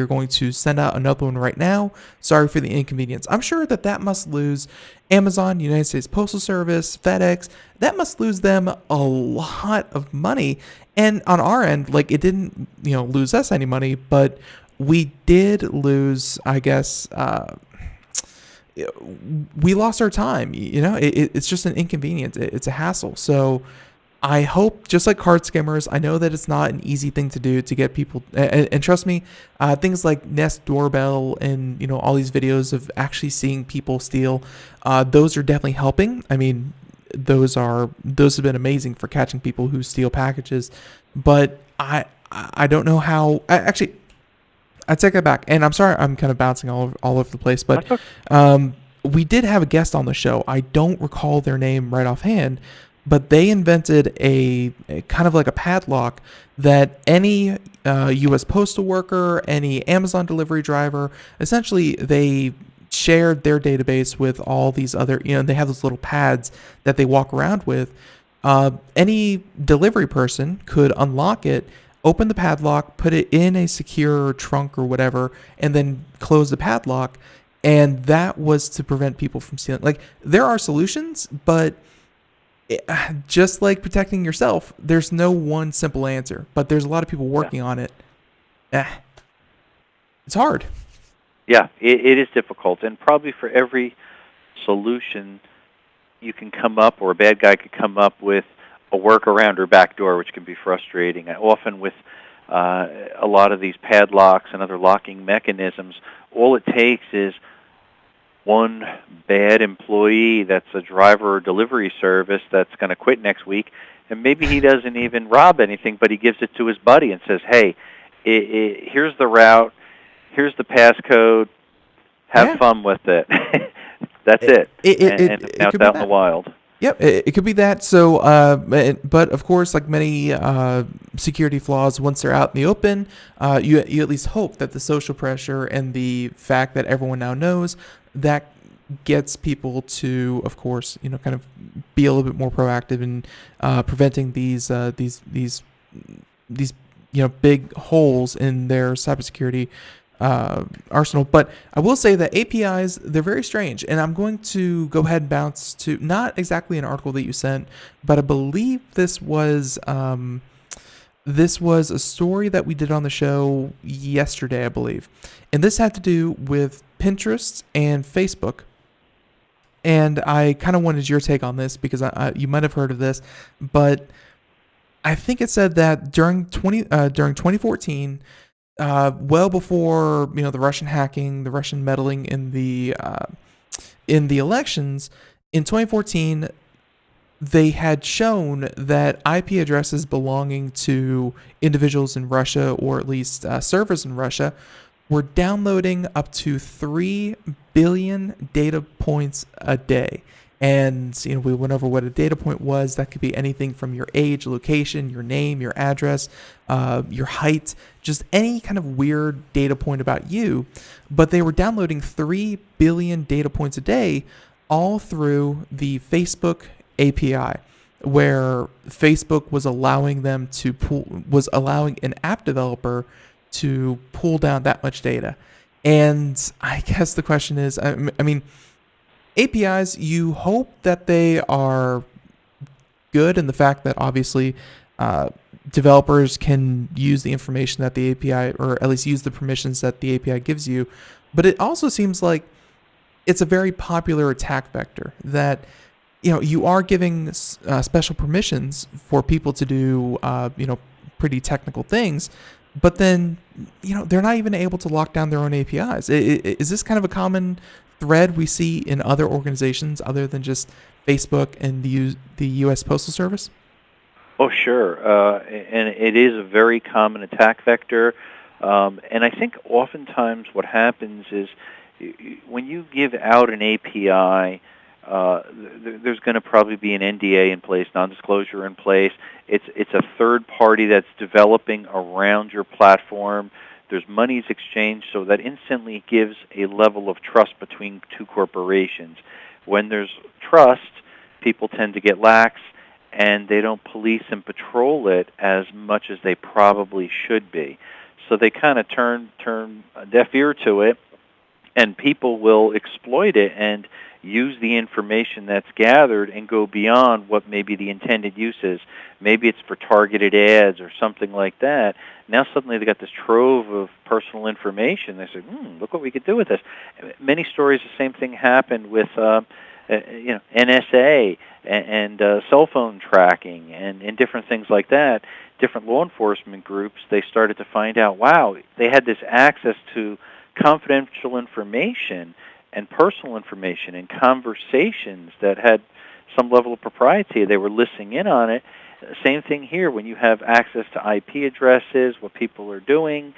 going to send out another one right now. Sorry for the inconvenience. I'm sure that must lose Amazon, United States Postal Service, FedEx. That must lose them a lot of money. And on our end, it didn't, lose us any money, but we did lose, I guess, we lost our time. It's just an inconvenience. It's a hassle. So I hope, just like card skimmers, I know that it's not an easy thing to do to get people, and trust me, things like Nest Doorbell and, all these videos of actually seeing people steal, those are definitely helping. Those have been amazing for catching people who steal packages, but I don't know how. I take that back, and I'm sorry I'm kind of bouncing all over the place, but we did have a guest on the show. I don't recall their name right offhand, but they invented a kind of like a padlock that any U.S. postal worker, any Amazon delivery driver, essentially they shared their database with all these other, they have those little pads that they walk around with. Any delivery person could unlock it, open the padlock, put it in a secure trunk or whatever, and then close the padlock. And that was to prevent people from stealing. There are solutions, but just like protecting yourself, there's no one simple answer. But there's a lot of people working on it. It's hard. Yeah, it is difficult, and probably for every solution you can come up, or a bad guy could come up with a workaround or backdoor, which can be frustrating. Often with a lot of these padlocks and other locking mechanisms, all it takes is one bad employee that's a driver or delivery service that's going to quit next week, and maybe he doesn't even rob anything, but he gives it to his buddy and says, "Hey, here's the route, here's the passcode. Have fun with it." That's it. And now it's out in the wild. Yep, it could be that. So, but of course, like many security flaws, once they're out in the open, you at least hope that the social pressure and the fact that everyone now knows, that gets people to, of course, kind of be a little bit more proactive in preventing these big holes in their cybersecurity arsenal. But I will say that APIs, they're very strange, and I'm going to go ahead and bounce to not exactly an article that you sent, but I believe this was a story that we did on the show yesterday, I believe, and this had to do with Pinterest and Facebook. And I kind of wanted your take on this because you might have heard of this, but I think it said that during 2014. Well before the Russian hacking, the Russian meddling in the elections, in 2014, they had shown that IP addresses belonging to individuals in Russia, or at least servers in Russia, were downloading up to 3 billion data points a day. And we went over what a data point was. That could be anything from your age, location, your name, your address, your height, just any kind of weird data point about you. But they were downloading 3 billion data points a day, all through the Facebook API, where Facebook was allowing allowing an app developer to pull down that much data. And I guess the question is, I mean, APIs, you hope that they are good, and the fact that obviously developers can use the information that the API, or at least use the permissions that the API gives you. But it also seems like it's a very popular attack vector, that you are giving special permissions for people to do pretty technical things, but then they're not even able to lock down their own APIs. Is this kind of a common thread we see in other organizations other than just Facebook and the U.S. Postal Service? Oh, sure. And it is a very common attack vector. And I think oftentimes what happens is when you give out an API, there's going to probably be an NDA in place, non-disclosure in place. It's a third party that's developing around your platform. There's monies exchanged, so that instantly gives a level of trust between two corporations. When there's trust, people tend to get lax, and they don't police and patrol it as much as they probably should be. So they kind of turn a deaf ear to it, and people will exploit it and use the information that's gathered and go beyond what maybe the intended use is. Maybe it's for targeted ads or something like that. Now suddenly they got this trove of personal information. They say, look what we could do with this. Many stories, the same thing happened with NSA and cell phone tracking and different things like that. Different law enforcement groups, they started to find out, wow, they had this access to confidential information and personal information and conversations that had some level of propriety. They were listening in on it. Same thing here. When you have access to IP addresses, what people are doing,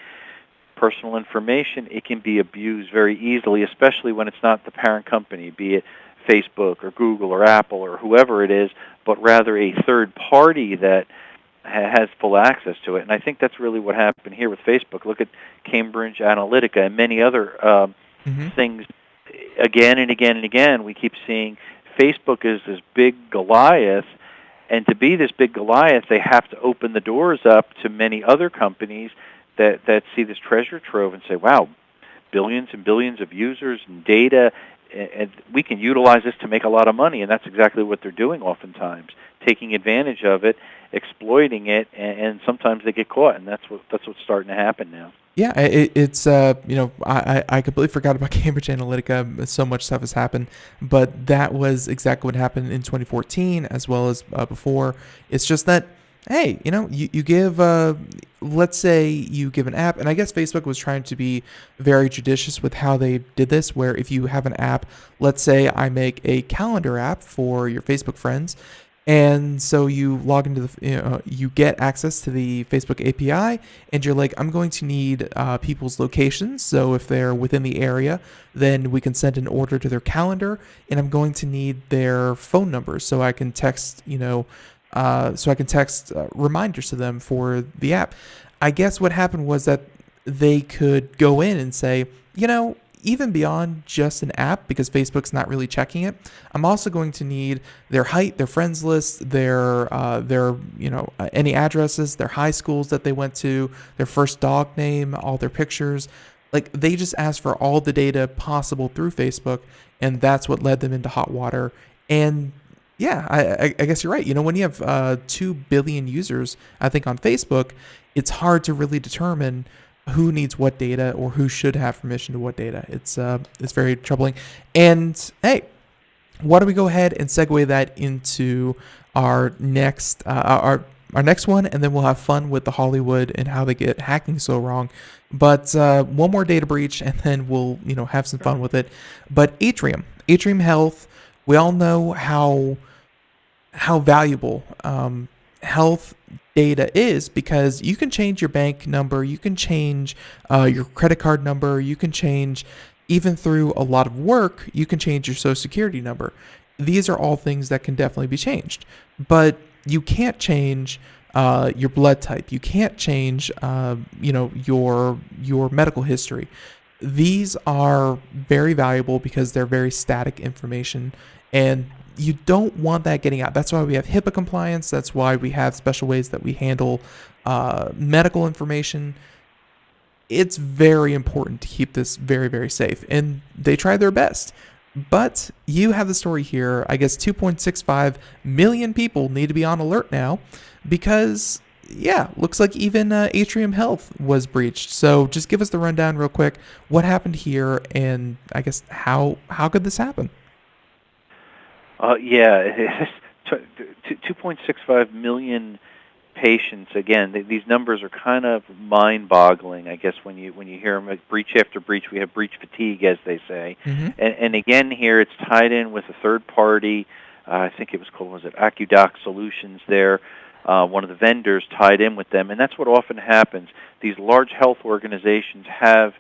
personal information, it can be abused very easily, especially when it's not the parent company, be it Facebook or Google or Apple or whoever it is, but rather a third party that has full access to it. And I think that's really what happened here with Facebook. Look at Cambridge Analytica and many other things. Again and again and again, we keep seeing Facebook is this big Goliath, and to be this big Goliath, they have to open the doors up to many other companies that see this treasure trove and say, wow, billions and billions of users and data, and we can utilize this to make a lot of money. And that's exactly what they're doing oftentimes, taking advantage of it, exploiting it, and sometimes they get caught, and that's what's starting to happen now. Yeah, it's I completely forgot about Cambridge Analytica. So much stuff has happened, but that was exactly what happened in 2014 as well as before. It's just that, hey, you give, let's say you give an app, and I guess Facebook was trying to be very judicious with how they did this, where if you have an app, let's say I make a calendar app for your Facebook friends, And so you log into you get access to the Facebook API, and you're like, I'm going to need people's locations. So if they're within the area, then we can send an order to their calendar, and I'm going to need their phone numbers so I can text, reminders to them for the app. I guess what happened was that they could go in and say, even beyond just an app, because Facebook's not really checking it, I'm also going to need their height, their friends list, their any addresses, their high schools that they went to, their first dog name, all their pictures. Like, they just asked for all the data possible through Facebook, and that's what led them into hot water. And yeah, I guess you're right. When you have 2 billion users, I think, on Facebook, it's hard to really determine who needs what data or who should have permission to what data. It's very troubling. And hey, why don't we go ahead and segue that into our next our next one, and then we'll have fun with the Hollywood and how they get hacking so wrong. But one more data breach, and then we'll have some fun with it. But Atrium Health, we all know how valuable health data is, because you can change your bank number, you can change your credit card number, you can change, even through a lot of work, you can change your social security number. These are all things that can definitely be changed, but you can't change your blood type. You can't change your medical history. These are very valuable because they're very static information, and you don't want that getting out. That's why we have HIPAA compliance. That's why we have special ways that we handle medical information. It's very important to keep this very, very safe, and they try their best. But you have the story here. I guess 2.65 million people need to be on alert now because, looks like even Atrium Health was breached. So just give us the rundown real quick. What happened here, and I guess how could this happen? 2.65 million patients. Again, these numbers are kind of mind-boggling. I guess when you hear them, like breach after breach, we have breach fatigue, as they say. Mm-hmm. And again, here it's tied in with a third party. I think it was called AccuDoc Solutions. There, one of the vendors tied in with them, and that's what often happens. These large health organizations have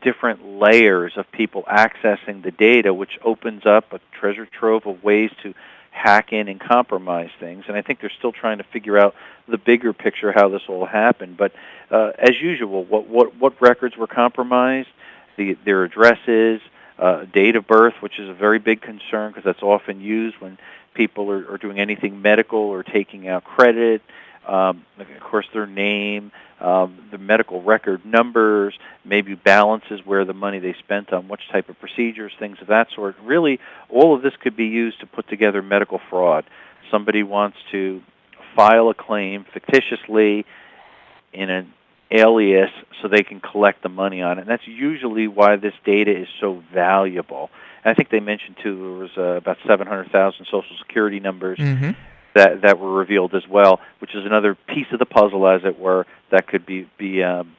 different layers of people accessing the data, which opens up a treasure trove of ways to hack in and compromise things. And I think they're still trying to figure out the bigger picture, how this all happened. But as usual, what records were compromised? Their addresses, date of birth, which is a very big concern because that's often used when people are doing anything medical or taking out credit. Of course, their name, the medical record numbers, maybe balances where the money they spent on which type of procedures, things of that sort. Really, all of this could be used to put together medical fraud. Somebody wants to file a claim fictitiously in an alias so they can collect the money on it. And that's usually why this data is so valuable. And I think they mentioned, too, there was about 700,000 Social Security numbers that were revealed as well, which is another piece of the puzzle, as it were, that could be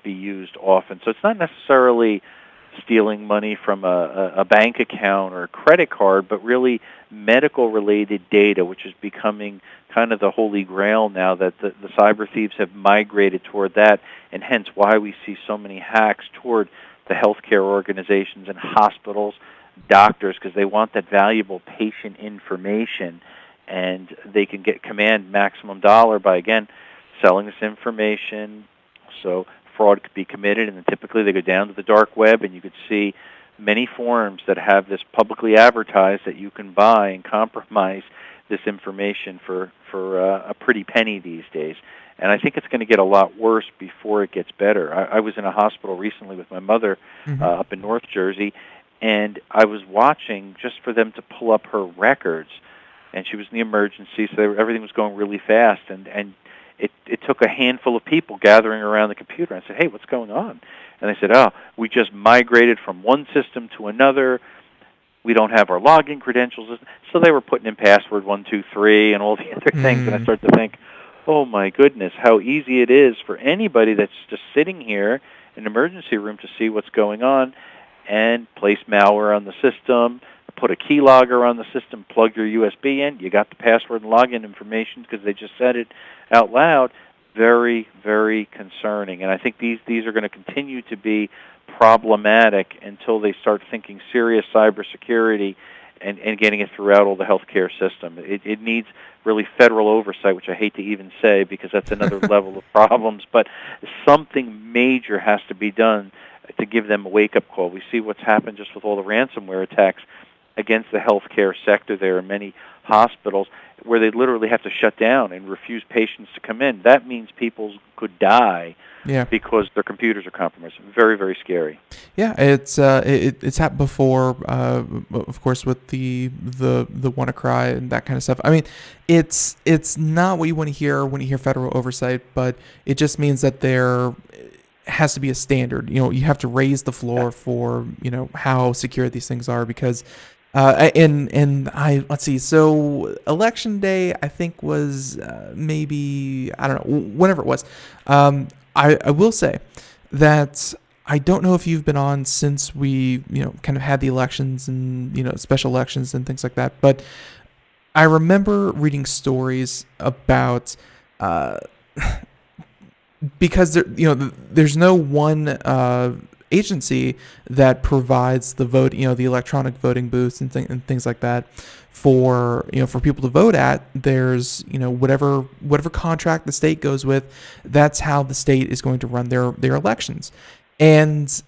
used often. So it's not necessarily stealing money from a bank account or a credit card, but really medical-related data, which is becoming kind of the holy grail now that the cyber thieves have migrated toward that, and hence why we see so many hacks toward the healthcare organizations and hospitals, doctors, because they want that valuable patient information, and they can command maximum dollar by, again, selling this information. So fraud could be committed, and then typically they go down to the dark web, and you could see many forums that have this publicly advertised that you can buy and compromise this information for a pretty penny these days. And I think it's going to get a lot worse before it gets better. I was in a hospital recently with my mother up in North Jersey, and I was watching just for them to pull up her records. And she was in the emergency, so everything was going really fast. And it took a handful of people gathering around the computer. I said, hey, what's going on? And they said, we just migrated from one system to another. We don't have our login credentials. So they were putting in password 123 and all the other things. And I started to think, oh, my goodness, how easy it is for anybody that's just sitting here in an emergency room to see what's going on and place malware on the system, put a keylogger on the system, plug your USB in, you got the password and login information because they just said it out loud. Very, very concerning. And I think these are going to continue to be problematic until they start thinking serious cybersecurity and getting it throughout all the healthcare system. It needs really federal oversight, which I hate to even say because that's another level of problems, but something major has to be done to give them a wake-up call. We see what's happened just with all the ransomware attacks against the healthcare sector there in many hospitals where they literally have to shut down and refuse patients to come in. That means people could die because their computers are compromised. Very, very scary. Yeah, it's happened before, of course, with the WannaCry and that kind of stuff. I mean, it's not what you want to hear when you hear federal oversight, but it just means that there has to be a standard. You know, you have to raise the floor for, you know, how secure these things are because let's see. So election day, I think was maybe, I don't know, whenever it was. I will say that I don't know if you've been on since we, you know, kind of had the elections and, you know, special elections and things like that. But I remember reading stories about, because there, you know, there's no one agency that provides the vote, you know, the electronic voting booths and things like that for, you know, for people to vote at. There's, you know, whatever contract the state goes with, that's how the state is going to run their elections. And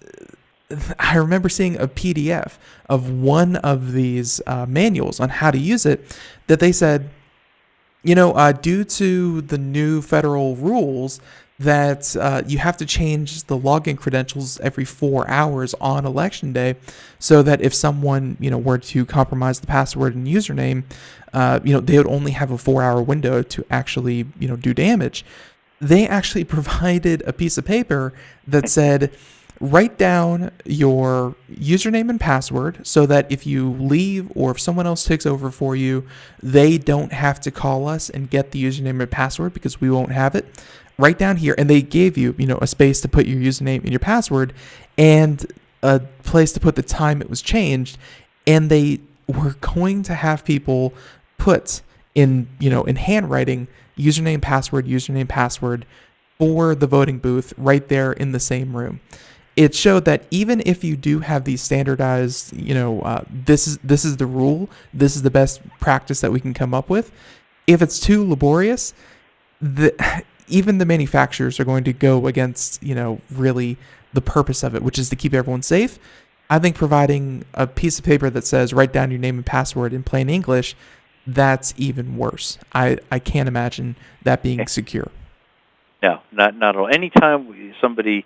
I remember seeing a PDF of one of these manuals on how to use it that they said, you know, due to the new federal rules that you have to change the login credentials every 4 hours on election day, so that if someone, you know, were to compromise the password and username, you know, they would only have a 4-hour window to actually, you know, do damage. They actually provided a piece of paper that said, write down your username and password so that if you leave or if someone else takes over for you, they don't have to call us and get the username and password because we won't have it. Right down here, and they gave you, you know, a space to put your username and your password and a place to put the time it was changed, and they were going to have people put in, you know, in handwriting, username, password for the voting booth right there in the same room. It showed that even if you do have these standardized, you know, this is the rule, this is the best practice that we can come up with, if it's too laborious, even the manufacturers are going to go against, you know, really the purpose of it, which is to keep everyone safe. I think providing a piece of paper that says write down your name and password in plain English, that's even worse. I can't imagine that being secure. No, not at all. Anytime somebody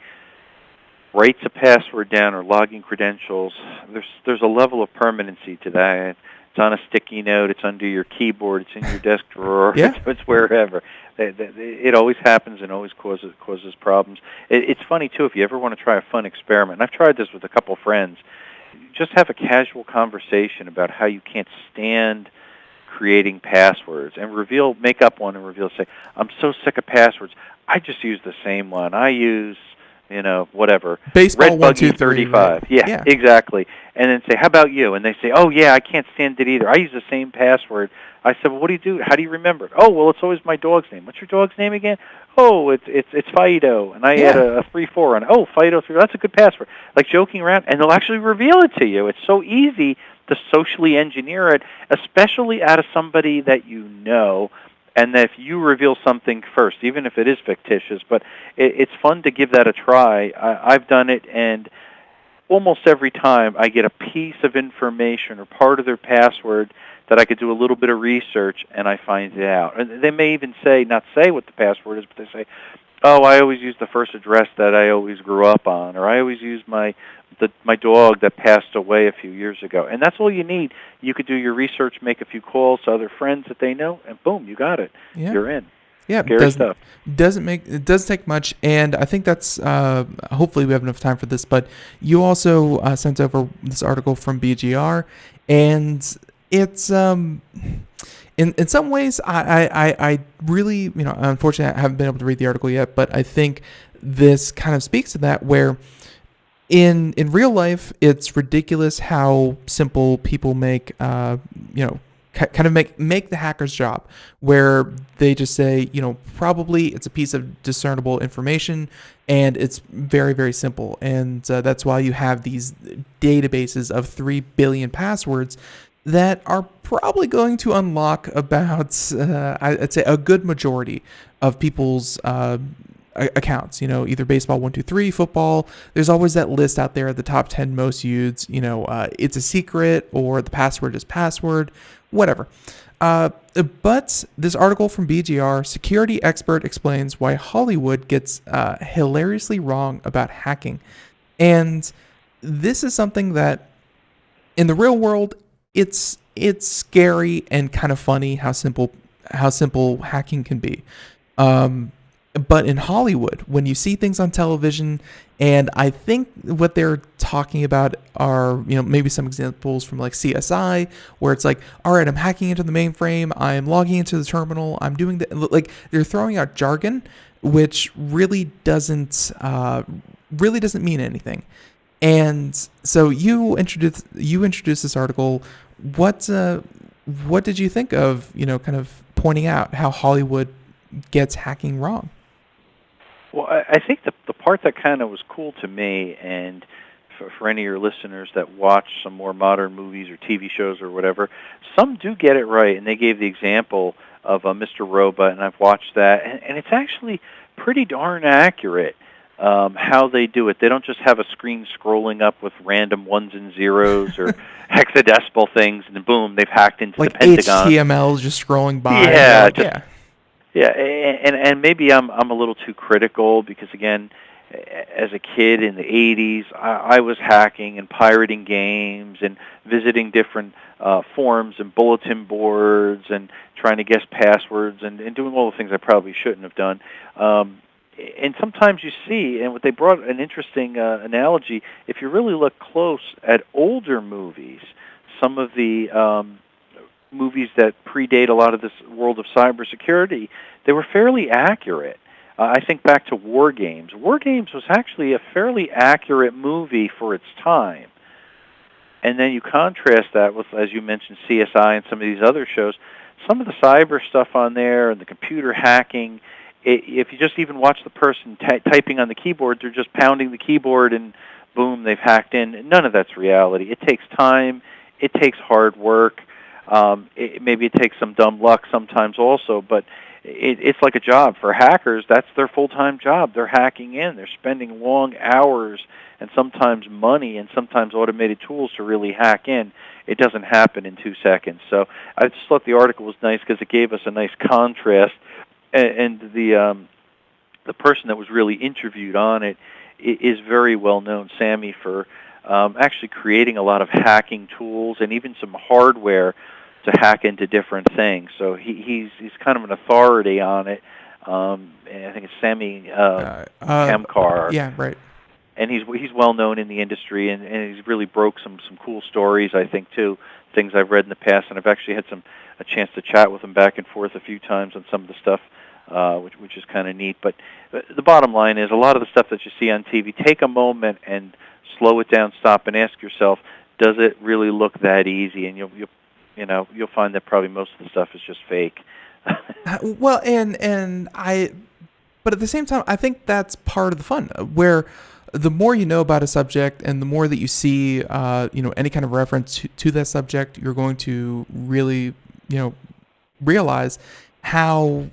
writes a password down or login credentials, there's a level of permanency to that. It's on a sticky note. It's under your keyboard. It's in your desk drawer. It's wherever. It always happens and always causes problems. It's funny, too, if you ever want to try a fun experiment, and I've tried this with a couple friends, just have a casual conversation about how you can't stand creating passwords and make up one and reveal, say, I'm so sick of passwords. I just use the same one. I use, you know, whatever. Baseball Red Buggy 35. Right? Yeah, exactly. And then say, how about you? And they say, oh, yeah, I can't stand it either. I use the same password. I said, well, what do you do? How do you remember it? Oh, well, it's always my dog's name. What's your dog's name again? Oh, it's Fido. And I add a 3-4 on it. Oh, Fido 3. That's a good password. Like joking around, and they'll actually reveal it to you. It's so easy to socially engineer it, especially out of somebody that you know. And if you reveal something first, even if it is fictitious, but it's fun to give that a try. I've done it, and almost every time I get a piece of information or part of their password that I could do a little bit of research, and I find it out. And they may even not say what the password is, but they say, oh, I always use the first address that I always grew up on, or I always use my dog that passed away a few years ago. And that's all you need. You could do your research, make a few calls to other friends that they know, and boom, you got it. Yeah. You're in. Yeah, scary stuff. It doesn't take much, and I think that's hopefully we have enough time for this. But you also sent over this article from BGR, and it's in some ways I really, you know, unfortunately I haven't been able to read the article yet, but I think this kind of speaks to that, where in real life, it's ridiculous how simple people make, kind of make the hacker's job, where they just say, probably it's a piece of discernible information, and it's very, very simple. And that's why you have these databases of 3 billion passwords that are probably going to unlock about, I'd say, a good majority of people's accounts. Either baseball 123, football. There's always that list out there, the top 10 most used. It's a secret, or the password is password, whatever. But this article from BGR, security expert explains why Hollywood gets hilariously wrong about hacking. And this is something that in the real world, it's scary and kind of funny how simple hacking can be. But in Hollywood, when you see things on television, and I think what they're talking about are, maybe some examples from like CSI, where it's like, all right, I'm hacking into the mainframe, I'm logging into the terminal, I'm doing like they're throwing out jargon, which really doesn't mean anything. And so you introduced this article. What did you think of, kind of pointing out how Hollywood gets hacking wrong? Well, I think the part that kind of was cool to me, and for any of your listeners that watch some more modern movies or TV shows or whatever, some do get it right, and they gave the example of Mr. Robot, and I've watched that, and it's actually pretty darn accurate how they do it. They don't just have a screen scrolling up with random ones and zeros or hexadecimal things, and boom, they've hacked into the Pentagon. HTML is just scrolling by. Yeah, Yeah, and maybe I'm a little too critical because, again, as a kid in the 80s, I was hacking and pirating games and visiting different forums and bulletin boards and trying to guess passwords and doing all the things I probably shouldn't have done. And sometimes you see, and what they brought an interesting analogy, if you really look close at older movies, some of the movies that predate a lot of this world of cybersecurity, they were fairly accurate. I think back to War Games. War Games was actually a fairly accurate movie for its time. And then you contrast that with, as you mentioned, CSI and some of these other shows. Some of the cyber stuff on there and the computer hacking, if you just even watch the person typing on the keyboard, they're just pounding the keyboard and boom, they've hacked in. None of that's reality. It takes time. It takes hard work. Maybe it takes some dumb luck sometimes also, but it's like a job. For hackers, that's their full-time job. They're hacking in. They're spending long hours and sometimes money and sometimes automated tools to really hack in. It doesn't happen in 2 seconds. So I just thought the article was nice because it gave us a nice contrast. And the person that was really interviewed on it is very well known, Sammy, for actually creating a lot of hacking tools and even some hardware to hack into different things. So he's kind of an authority on it. And I think it's Sammy Kamkar. Yeah, right. And he's well known in the industry, and he's really broke some cool stories, I think, too, things I've read in the past, and I've actually had a chance to chat with him back and forth a few times on some of the stuff, which is kind of neat. But the bottom line is, a lot of the stuff that you see on TV, take a moment and slow it down, stop, and ask yourself, does it really look that easy? And you'll find that probably most of the stuff is just fake. Well, but at the same time, I think that's part of the fun, where the more you know about a subject and the more that you see, any kind of reference to that subject, you're going to really, realize how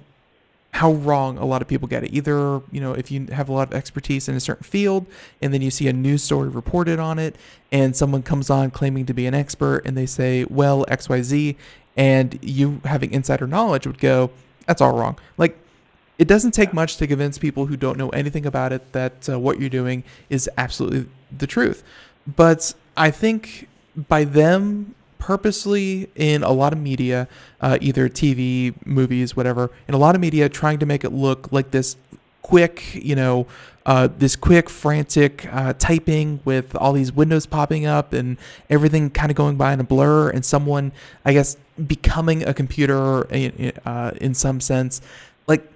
wrong a lot of people get it. Either, if you have a lot of expertise in a certain field and then you see a news story reported on it and someone comes on claiming to be an expert and they say, well, XYZ, and you having insider knowledge would go, that's all wrong. Like, it doesn't take much to convince people who don't know anything about it that what you're doing is absolutely the truth. But I think by them purposely in a lot of media, either TV, movies, whatever, in a lot of media trying to make it look like this quick, frantic typing with all these windows popping up and everything kind of going by in a blur and someone, I guess, becoming a computer in some sense. Like,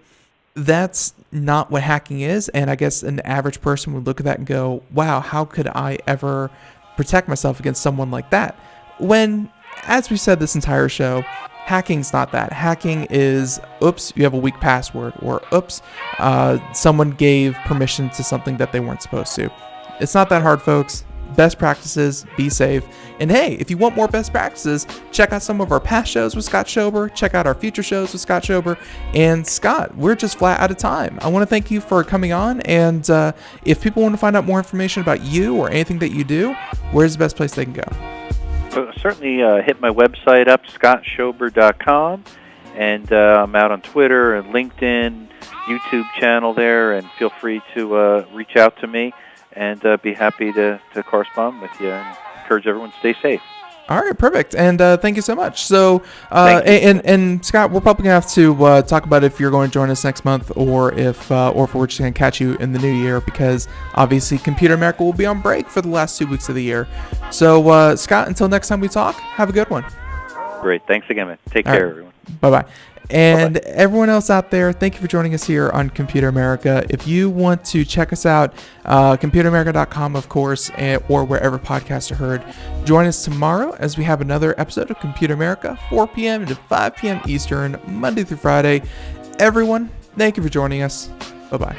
that's not what hacking is. And I guess an average person would look at that and go, wow, how could I ever protect myself against someone like that? When, as we said this entire show, hacking's not that. Hacking is, oops, you have a weak password, or oops, someone gave permission to something that they weren't supposed to. It's not that hard, folks. Best practices, be safe. And hey, if you want more best practices, check out some of our past shows with Scott Schober. Check out our future shows with Scott Schober. And Scott, we're just flat out of time. I want to thank you for coming on. And if people want to find out more information about you or anything that you do, where's the best place they can go? Certainly hit my website up, scottschober.com. And I'm out on Twitter and LinkedIn, YouTube channel there. And feel free to reach out to me. And be happy to correspond with you and encourage everyone to stay safe. All right, perfect. And thank you so much. So, and Scott, we're probably going to have to talk about if you're going to join us next month or if we're just going to catch you in the new year, because obviously Computer America will be on break for the last 2 weeks of the year. So, Scott, until next time we talk, have a good one. Great. Thanks again, man. Take care, everyone. Bye-bye. And everyone else out there, thank you for joining us here on Computer America. If you want to check us out, computeramerica.com, of course, or wherever podcasts are heard. Join us tomorrow as we have another episode of Computer America, 4 p.m. to 5 p.m. Eastern, Monday through Friday. Everyone, thank you for joining us. Bye-bye.